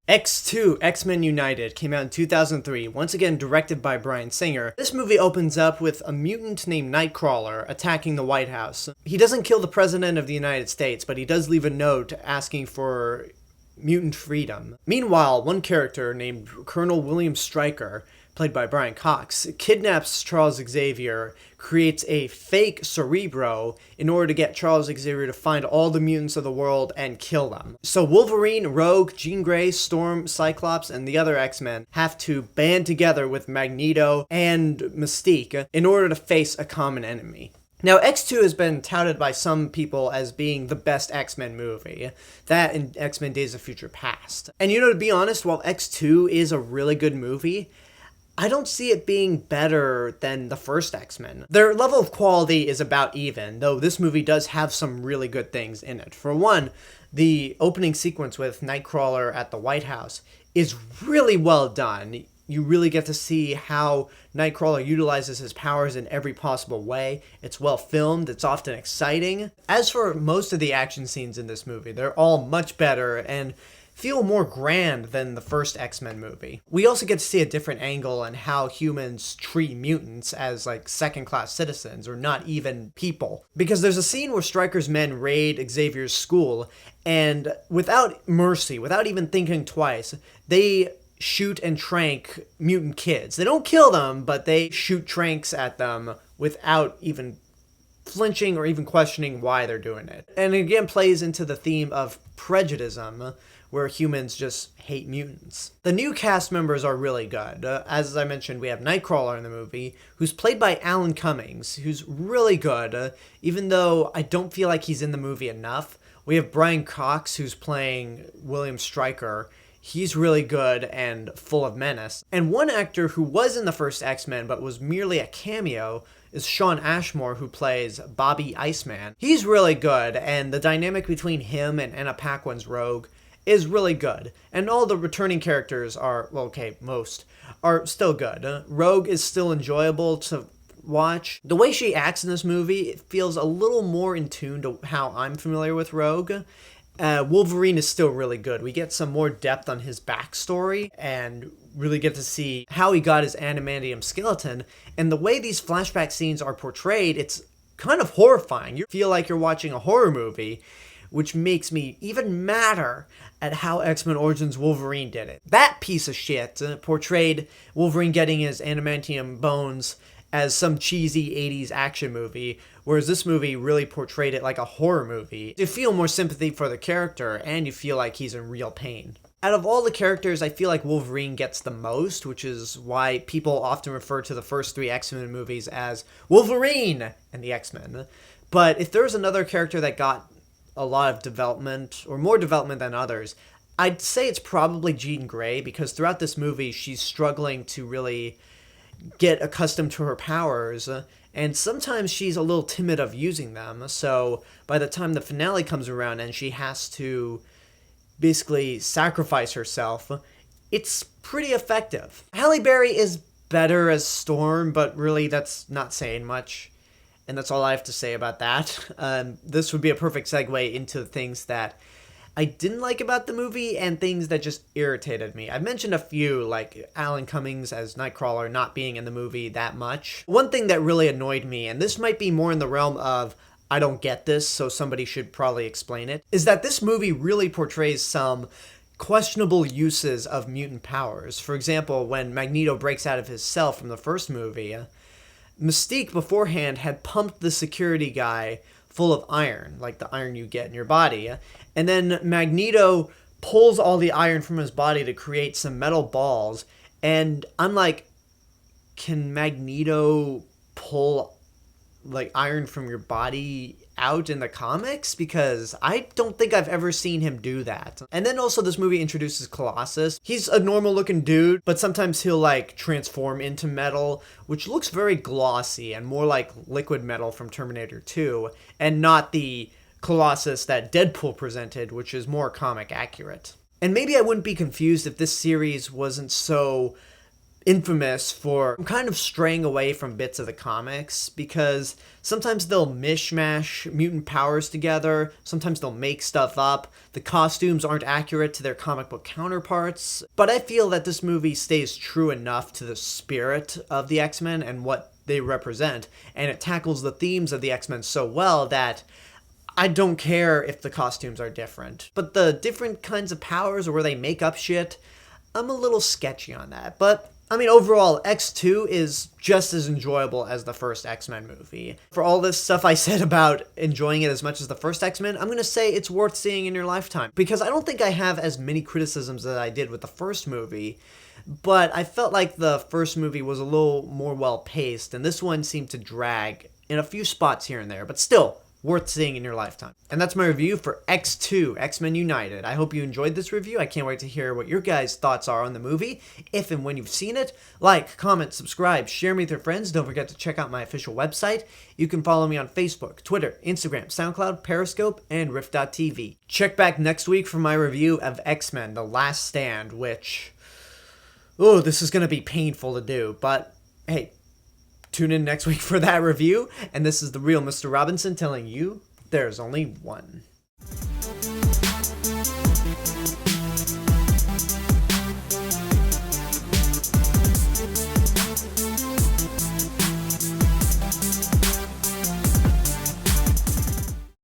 X2, X-Men United, came out in 2003, once again directed by Bryan Singer. This movie opens up with a mutant named Nightcrawler attacking the White House. He doesn't kill the President of the United States, but he does leave a note asking for mutant freedom. Meanwhile, one character named Colonel William Stryker, played by Brian Cox, kidnaps Charles Xavier, creates a fake Cerebro in order to get Charles Xavier to find all the mutants of the world and kill them. So Wolverine, Rogue, Jean Grey, Storm, Cyclops, and the other X-Men have to band together with Magneto and Mystique in order to face a common enemy. Now, X2 has been touted by some people as being the best X-Men movie. That and X-Men Days of Future Past. And to be honest, while X2 is a really good movie, I don't see it being better than the first X-Men. Their level of quality is about even, though this movie does have some really good things in it. For one, the opening sequence with Nightcrawler at the White House is really well done. You really get to see how Nightcrawler utilizes his powers in every possible way. It's well filmed, it's often exciting. As for most of the action scenes in this movie, they're all much better and feel more grand than the first X-Men movie. We also get to see a different angle on how humans treat mutants as second-class citizens or not even people. Because there's a scene where Stryker's men raid Xavier's school and without mercy, without even thinking twice, they shoot and trank mutant kids. They don't kill them, but they shoot tranks at them without even flinching or even questioning why they're doing it. And it again plays into the theme of prejudice, where humans just hate mutants. The new cast members are really good. As I mentioned, we have Nightcrawler in the movie, who's played by Alan Cummings, who's really good, even though I don't feel like he's in the movie enough. We have Brian Cox, who's playing William Stryker. He's really good and full of menace. And one actor who was in the first X-Men but was merely a cameo is Shawn Ashmore, who plays Bobby Iceman. He's really good, and the dynamic between him and Anna Paquin's Rogue is really good. And all the returning characters are, most are still good. Rogue is still enjoyable to watch. The way she acts in this movie, it feels a little more in tune to how I'm familiar with Rogue. Wolverine is still really good. We get some more depth on his backstory and really get to see how he got his adamantium skeleton. And the way these flashback scenes are portrayed, it's kind of horrifying. You feel like you're watching a horror movie, which makes me even madder at how X-Men Origins Wolverine did it. That piece of shit portrayed Wolverine getting his adamantium bones as some cheesy 80s action movie, whereas this movie really portrayed it like a horror movie. You feel more sympathy for the character, and you feel like he's in real pain. Out of all the characters, I feel like Wolverine gets the most, which is why people often refer to the first three X-Men movies as Wolverine and the X-Men. But if there's another character that got a lot of development, or more development than others, I'd say it's probably Jean Grey, because throughout this movie, she's struggling to really get accustomed to her powers, and sometimes she's a little timid of using them, so by the time the finale comes around and she has to basically sacrifice herself, it's pretty effective. Halle Berry is better as Storm, but really that's not saying much. And that's all I have to say about that. This would be a perfect segue into things that I didn't like about the movie and things that just irritated me. I've mentioned a few, like Alan Cummings as Nightcrawler not being in the movie that much. One thing that really annoyed me, and this might be more in the realm of I don't get this, so somebody should probably explain it, is that this movie really portrays some questionable uses of mutant powers. For example, when Magneto breaks out of his cell from the first movie, Mystique beforehand had pumped the security guy full of iron, like the iron you get in your body, and then Magneto pulls all the iron from his body to create some metal balls, and I'm like, can Magneto pull iron from your body out in the comics? Because I don't think I've ever seen him do that. And then also this movie introduces Colossus. He's a normal looking dude, but sometimes he'll transform into metal, which looks very glossy and more like liquid metal from Terminator 2, and not the Colossus that Deadpool presented, which is more comic accurate. And maybe I wouldn't be confused if this series wasn't so infamous for kind of straying away from bits of the comics, because sometimes they'll mishmash mutant powers together, sometimes they'll make stuff up, the costumes aren't accurate to their comic book counterparts, but I feel that this movie stays true enough to the spirit of the X-Men and what they represent, and it tackles the themes of the X-Men so well that I don't care if the costumes are different. But the different kinds of powers or where they make up shit, I'm a little sketchy on that. But, I mean, overall, X2 is just as enjoyable as the first X-Men movie. For all this stuff I said about enjoying it as much as the first X-Men, I'm gonna say it's worth seeing in your lifetime. Because I don't think I have as many criticisms as I did with the first movie, but I felt like the first movie was a little more well-paced, and this one seemed to drag in a few spots here and there, but still, worth seeing in your lifetime. And that's my review for X2, X-Men United. I hope you enjoyed this review. I can't wait to hear what your guys' thoughts are on the movie, if and when you've seen it. Like, comment, subscribe, share me with your friends. Don't forget to check out my official website. You can follow me on Facebook, Twitter, Instagram, SoundCloud, Periscope, and Rift.tv. Check back next week for my review of X-Men: The Last Stand, which... oh, this is going to be painful to do, but hey, tune in next week for that review, and this is the real Mr. Robinson telling you there's only one.